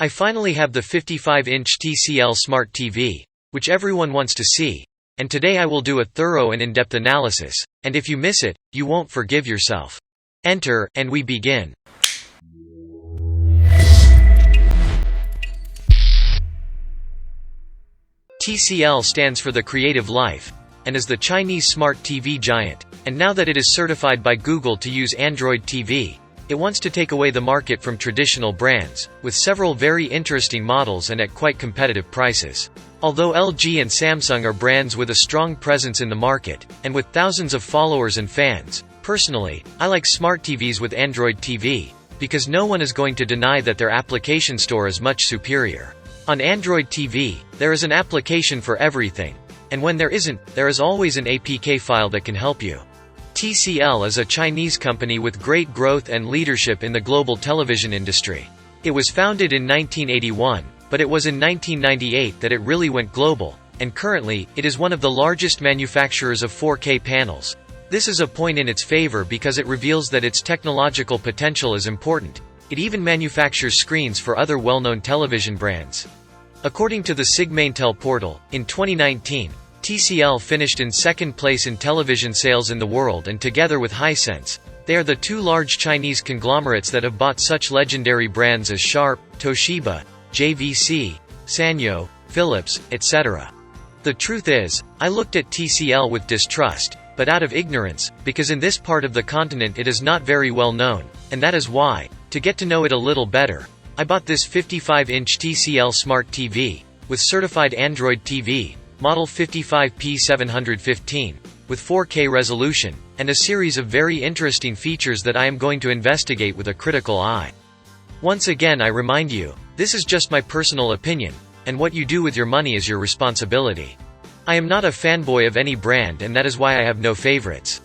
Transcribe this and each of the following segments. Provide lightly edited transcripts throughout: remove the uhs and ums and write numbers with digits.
I finally have the 55-inch TCL Smart TV, which everyone wants to see, and today I will do a thorough and in-depth analysis, and if you miss it, you won't forgive yourself. Enter, and we begin. TCL stands for the creative life, and is the Chinese smart TV giant, and now that it is certified by Google to use Android TV, it wants to take away the market from traditional brands, with several very interesting models and at quite competitive prices. Although LG and Samsung are brands with a strong presence in the market, and with thousands of followers and fans, personally, I like smart TVs with Android TV, because no one is going to deny that their application store is much superior. On Android TV, there is an application for everything, and when there isn't, there is always an APK file that can help you. TCL is a Chinese company with great growth and leadership in the global television industry. It was founded in 1981, but it was in 1998 that it really went global, and currently, it is one of the largest manufacturers of 4K panels. This is a point in its favor because it reveals that its technological potential is important. It even manufactures screens for other well-known television brands. According to the Sigmaintel portal, in 2019, TCL finished in second place in television sales in the world, and together with Hisense, they are the two large Chinese conglomerates that have bought such legendary brands as Sharp, Toshiba, JVC, Sanyo, Philips, etc. The truth is, I looked at TCL with distrust, but out of ignorance, because in this part of the continent it is not very well known, and that is why, to get to know it a little better, I bought this 55-inch TCL Smart TV, with certified Android TV, model 55P715, with 4K resolution, and a series of very interesting features that I am going to investigate with a critical eye. Once again I remind you, this is just my personal opinion, and what you do with your money is your responsibility. I am not a fanboy of any brand, and that is why I have no favorites.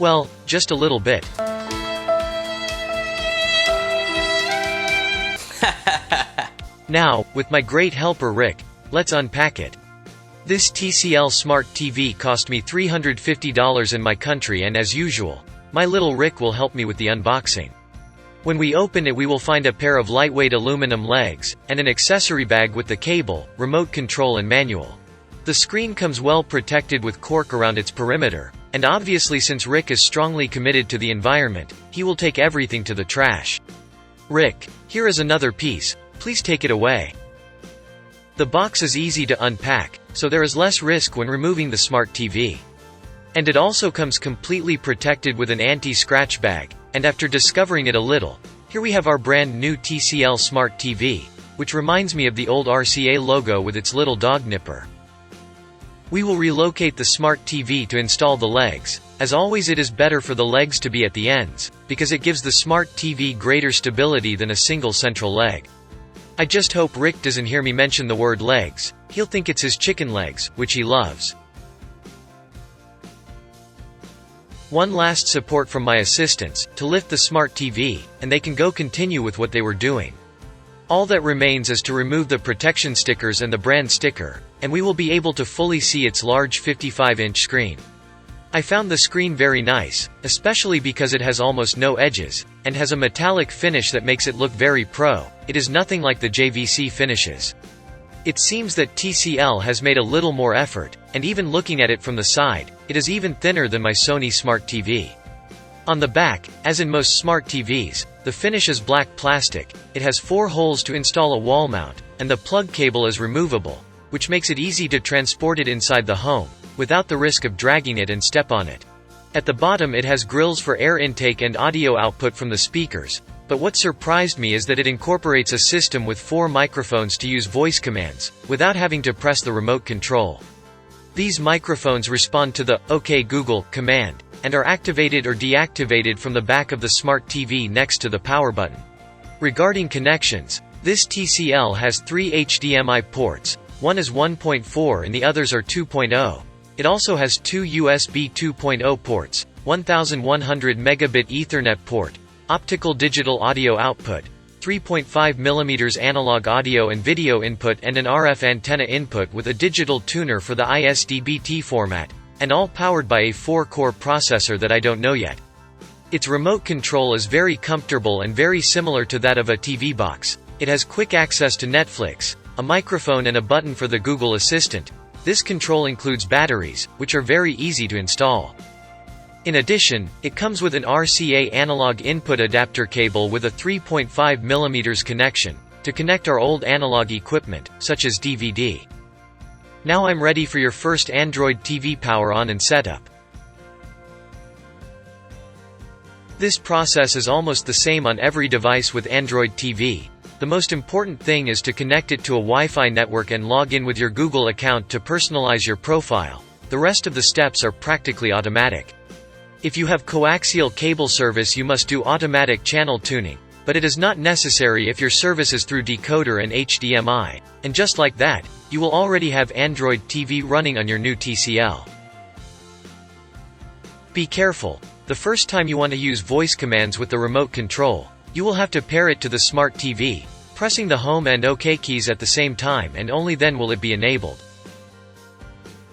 Well, just a little bit. Now, with my great helper Rick, let's unpack it. This TCL Smart TV cost me $350 in my country, and as usual, my little Rick will help me with the unboxing. When we open it, we will find a pair of lightweight aluminum legs, and an accessory bag with the cable, remote control and manual. The screen comes well protected with cork around its perimeter, and obviously since Rick is strongly committed to the environment, he will take everything to the trash. Rick, here is another piece, please take it away. The box is easy to unpack, so there is less risk when removing the smart TV. And it also comes completely protected with an anti-scratch bag, and after discovering it a little, here we have our brand new TCL Smart TV, which reminds me of the old RCA logo with its little dog nipper. We will relocate the smart TV to install the legs. As always, it is better for the legs to be at the ends, because it gives the smart TV greater stability than a single central leg. I just hope Rick doesn't hear me mention the word legs. He'll think it's his chicken legs, which he loves. One last support from my assistants, to lift the smart TV, and they can go continue with what they were doing. All that remains is to remove the protection stickers and the brand sticker, and we will be able to fully see its large 55-inch screen. I found the screen very nice, especially because it has almost no edges, and has a metallic finish that makes it look very pro. It is nothing like the JVC finishes. It seems that TCL has made a little more effort, and even looking at it from the side, it is even thinner than my Sony Smart TV. On the back, as in most smart TVs, the finish is black plastic, it has 4 holes to install a wall mount, and the plug cable is removable, which makes it easy to transport it inside the home, without the risk of dragging it and step on it. At the bottom it has grills for air intake and audio output from the speakers, but what surprised me is that it incorporates a system with 4 microphones to use voice commands, without having to press the remote control. These microphones respond to the "OK Google" command, and are activated or deactivated from the back of the smart TV next to the power button. Regarding connections, this TCL has 3 HDMI ports, one is 1.4 and the others are 2.0. It also has 2 USB 2.0 ports, 1100 megabit Ethernet port, optical digital audio output, 3.5mm analog audio and video input, and an RF antenna input with a digital tuner for the ISDBT format, and all powered by a 4-core processor that I don't know yet. Its remote control is very comfortable and very similar to that of a TV box. It has quick access to Netflix, a microphone and a button for the Google Assistant. This control includes batteries, which are very easy to install. In addition, it comes with an RCA analog input adapter cable with a 3.5mm connection, to connect our old analog equipment, such as DVD. Now I'm ready for your first Android TV power on and setup. This process is almost the same on every device with Android TV. The most important thing is to connect it to a Wi-Fi network and log in with your Google account to personalize your profile. The rest of the steps are practically automatic. If you have coaxial cable service, you must do automatic channel tuning, but it is not necessary if your service is through decoder and HDMI. And just like that, you will already have Android TV running on your new TCL. Be careful. The first time you want to use voice commands with the remote control, you will have to pair it to the Smart TV, pressing the Home and OK keys at the same time, and only then will it be enabled.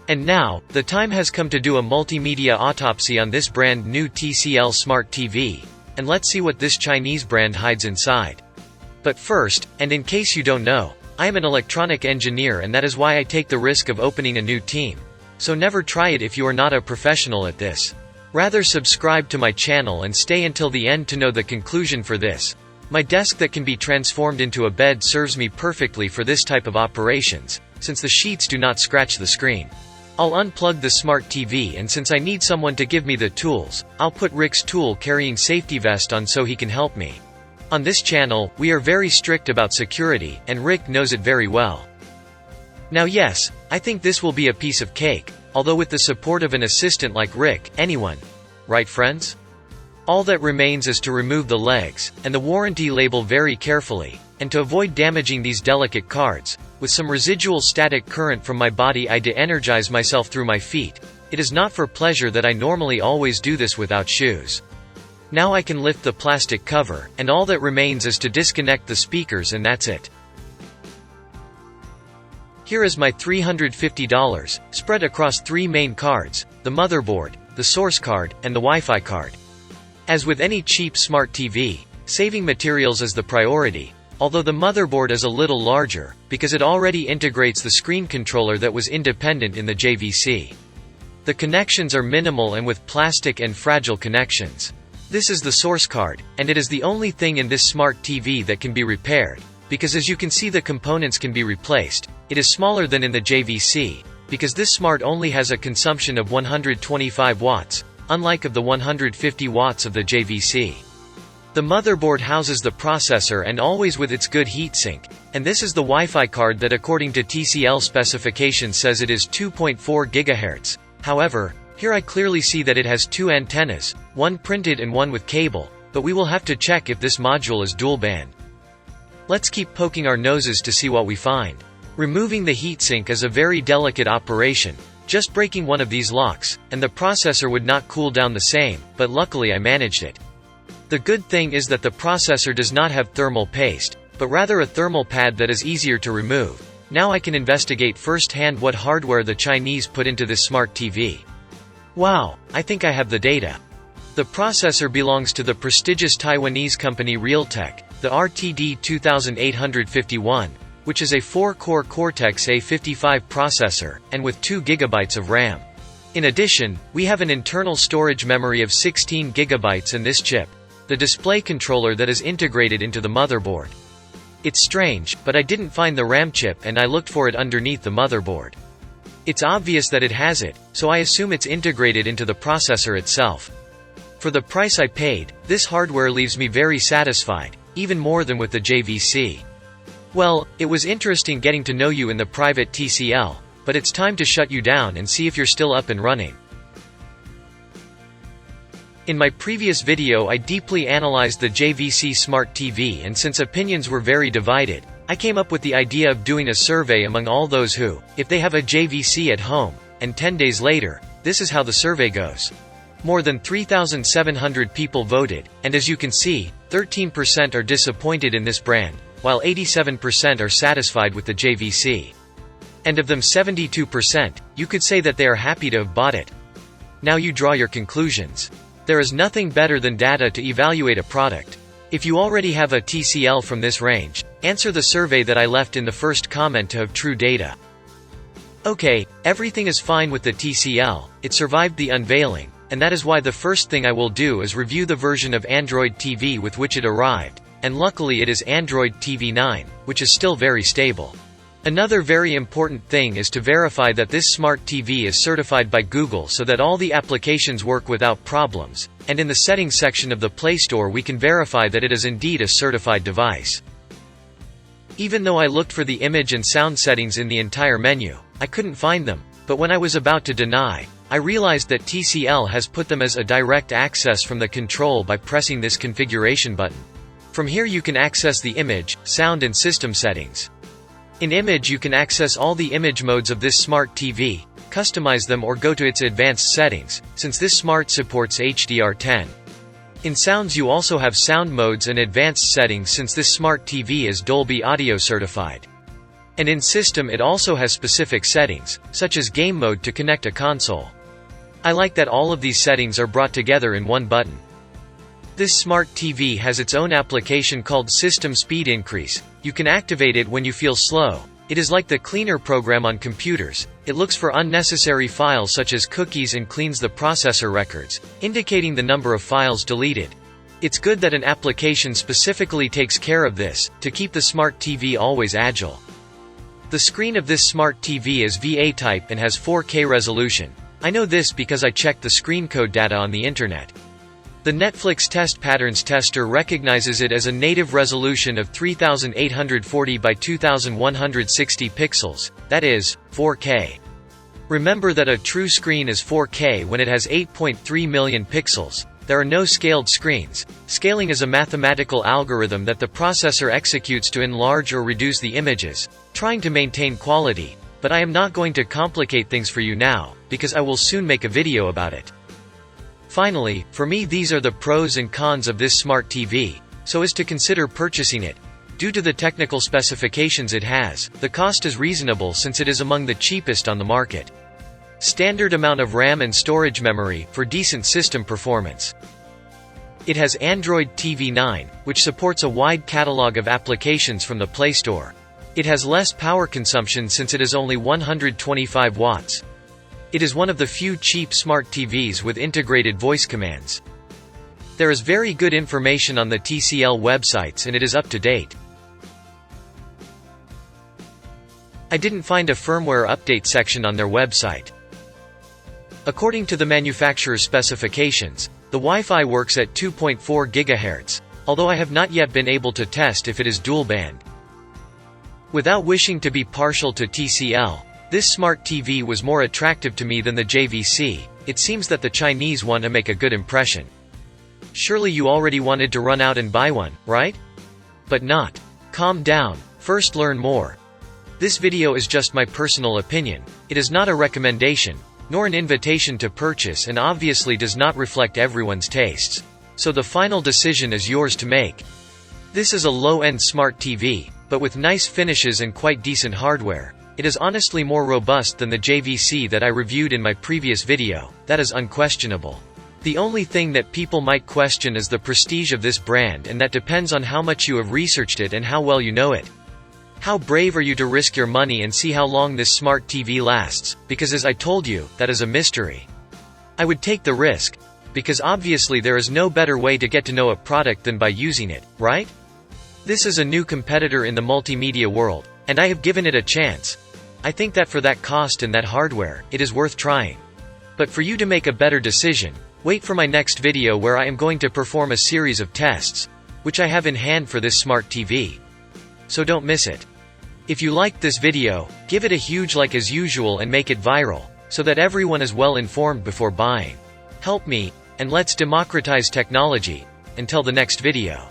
And now, the time has come to do a multimedia autopsy on this brand new TCL Smart TV, and let's see what this Chinese brand hides inside. But first, and in case you don't know, I am an electronic engineer, and that is why I take the risk of opening a new team. So never try it if you are not a professional at this. Rather subscribe to my channel and stay until the end to know the conclusion for this. My desk that can be transformed into a bed serves me perfectly for this type of operations, since the sheets do not scratch the screen. I'll unplug the Smart TV, and since I need someone to give me the tools, I'll put Rick's tool carrying safety vest on so he can help me. On this channel, we are very strict about security, and Rick knows it very well. Now yes, I think this will be a piece of cake. Although with the support of an assistant like Rick, anyone. Right, friends? All that remains is to remove the legs, and the warranty label very carefully, and to avoid damaging these delicate cards, with some residual static current from my body I de-energize myself through my feet. It is not for pleasure that I normally always do this without shoes. Now I can lift the plastic cover, and all that remains is to disconnect the speakers, and that's it. Here is my $350, spread across 3 main cards: the motherboard, the source card, and the Wi-Fi card. As with any cheap smart TV, saving materials is the priority, although the motherboard is a little larger, because it already integrates the screen controller that was independent in the JVC. The connections are minimal and with plastic and fragile connections. This is the source card, and it is the only thing in this smart TV that can be repaired, because as you can see the components can be replaced. It is smaller than in the JVC, because this smart only has a consumption of 125 watts, unlike of the 150 watts of the JVC. The motherboard houses the processor and always with its good heatsink, and this is the Wi-Fi card that according to TCL specifications says it is 2.4 GHz. However, here I clearly see that it has 2 antennas, one printed and one with cable, but we will have to check if this module is dual band. Let's keep poking our noses to see what we find. Removing the heatsink is a very delicate operation, just breaking one of these locks, and the processor would not cool down the same, but luckily I managed it. The good thing is that the processor does not have thermal paste, but rather a thermal pad that is easier to remove. Now I can investigate firsthand what hardware the Chinese put into this smart TV. Wow, I think I have the data. The processor belongs to the prestigious Taiwanese company Realtek, the RTD 2851. Which is a 4-core Cortex-A55 processor, and with 2 GB of RAM. In addition, we have an internal storage memory of 16 GB in this chip, the display controller that is integrated into the motherboard. It's strange, but I didn't find the RAM chip and I looked for it underneath the motherboard. It's obvious that it has it, so I assume it's integrated into the processor itself. For the price I paid, this hardware leaves me very satisfied, even more than with the JVC. Well, it was interesting getting to know you in the private TCL, but it's time to shut you down and see if you're still up and running. In my previous video I deeply analyzed the JVC Smart TV, and since opinions were very divided, I came up with the idea of doing a survey among all those who, if they have a JVC at home, and 10 days later, this is how the survey goes. More than 3,700 people voted, and as you can see, 13% are disappointed in this brand, while 87% are satisfied with the JVC. And of them 72%, you could say that they are happy to have bought it. Now you draw your conclusions. There is nothing better than data to evaluate a product. If you already have a TCL from this range, Answer the survey that I left in the first comment to have true data. Okay, everything is fine with the TCL, it survived the unveiling, and that is why the first thing I will do is review the version of Android TV with which it arrived, and luckily it is Android TV 9, which is still very stable. Another very important thing is to verify that this smart TV is certified by Google so that all the applications work without problems, and in the settings section of the Play Store we can verify that it is indeed a certified device. Even though I looked for the image and sound settings in the entire menu, I couldn't find them, but when I was about to deny, I realized that TCL has put them as a direct access from the control by pressing this configuration button. From here you can access the image, sound and system settings. In image you can access all the image modes of this smart TV, customize them or go to its advanced settings, since this smart supports HDR10. In sounds you also have sound modes and advanced settings since this smart TV is Dolby Audio certified. And in system it also has specific settings, such as game mode to connect a console. I like that all of these settings are brought together in one button. This smart TV has its own application called System Speed Increase. You can activate it when you feel slow. It is like the cleaner program on computers. It looks for unnecessary files such as cookies and cleans the processor records, indicating the number of files deleted. It's good that an application specifically takes care of this, to keep the smart TV always agile. The screen of this smart TV is VA type and has 4K resolution. I know this because I checked the screen code data on the internet. The Netflix Test Patterns tester recognizes it as a native resolution of 3840 by 2160 pixels, that is, 4K. Remember that a true screen is 4K when it has 8.3 million pixels. There are no scaled screens. Scaling is a mathematical algorithm that the processor executes to enlarge or reduce the images, trying to maintain quality, but I am not going to complicate things for you now, because I will soon make a video about it. Finally, for me these are the pros and cons of this smart TV, so as to consider purchasing it. Due to the technical specifications it has, the cost is reasonable since it is among the cheapest on the market. Standard amount of RAM and storage memory, for decent system performance. It has Android TV 9, which supports a wide catalog of applications from the Play Store. It has less power consumption since it is only 125 watts. It is one of the few cheap smart TVs with integrated voice commands. There is very good information on the TCL websites and it is up to date. I didn't find a firmware update section on their website. According to the manufacturer's specifications, the Wi-Fi works at 2.4 GHz, although I have not yet been able to test if it is dual band. Without wishing to be partial to TCL, this smart TV was more attractive to me than the JVC. It seems that the Chinese want to make a good impression. Surely you already wanted to run out and buy one, right? But not. Calm down, first learn more. This video is just my personal opinion. It is not a recommendation, nor an invitation to purchase and obviously does not reflect everyone's tastes. So the final decision is yours to make. This is a low-end smart TV, but with nice finishes and quite decent hardware. It is honestly more robust than the JVC that I reviewed in my previous video, that is unquestionable. The only thing that people might question is the prestige of this brand, and that depends on how much you have researched it and how well you know it. How brave are you to risk your money and see how long this smart TV lasts, because as I told you, that is a mystery. I would take the risk, because obviously there is no better way to get to know a product than by using it, right? This is a new competitor in the multimedia world, and I have given it a chance. I think that for that cost and that hardware, it is worth trying. But for you to make a better decision, wait for my next video where I am going to perform a series of tests, which I have in hand for this smart TV. So don't miss it. If you liked this video, give it a huge like as usual and make it viral, so that everyone is well informed before buying. Help me, and let's democratize technology. Until the next video.